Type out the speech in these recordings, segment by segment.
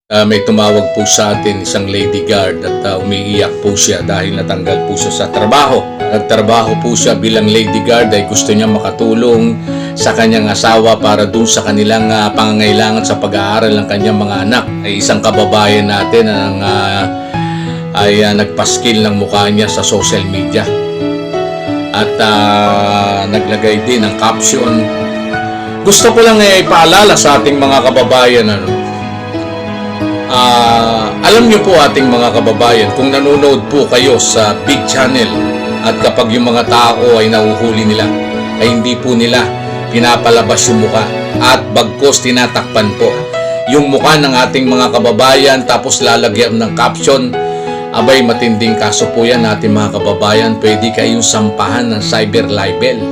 May tumawag po sa atin isang lady guard at umiiyak po siya dahil natanggal po siya sa trabaho. Nagtrabaho po siya bilang lady guard ay gusto niya makatulong sa kanyang asawa para dun sa kanilang pangangailangan sa pag-aaral ng kanyang mga anak. Ay isang kababayan natin ang nagpaskil ng mukha niya sa social media at naglagay din ng caption. Gusto ko lang ipaalala sa ating mga kababayan alam niyo po ating mga kababayan, kung nanonood po kayo sa big channel at kapag yung mga tao ay nahuhuli nila, ay hindi po nila pinapalabas yung muka at bagkos tinatakpan po yung muka ng ating mga kababayan tapos lalagyan ng caption. Abay, matinding kaso po yan ating mga kababayan. Pwede kayong sampahan ng cyber libel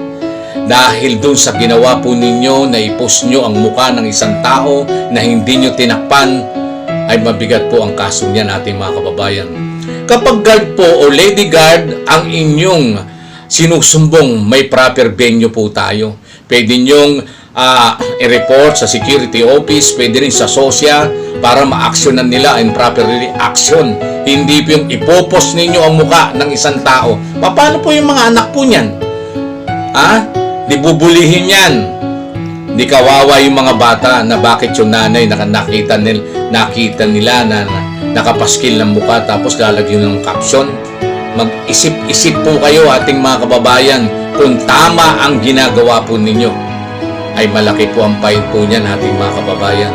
dahil dun sa ginawa po ninyo na i-post nyo ang muka ng isang tao na hindi nyo tinakpan. Ay mabigat po ang kaso niyan ating mga kababayan. Kapag guard po o lady guard ang inyong sinusumbong, may proper venue po tayo. Pwede nyong i-report sa security office, pwede rin sa SOSYA para ma-actionan nila in properly action. Hindi po yung ipopost ninyo ang muka ng isang tao. Paano po yung mga anak po niyan? Di bubulihin yan. Di kawawa yung mga bata na bakit yung nanay nakita nila na nakapaskil ng mukha tapos lalagyan ng caption. Mag-isip-isip po kayo ating mga kababayan kung tama ang ginagawa po ninyo. Ay malaki po ang pain po niyan ating mga kababayan.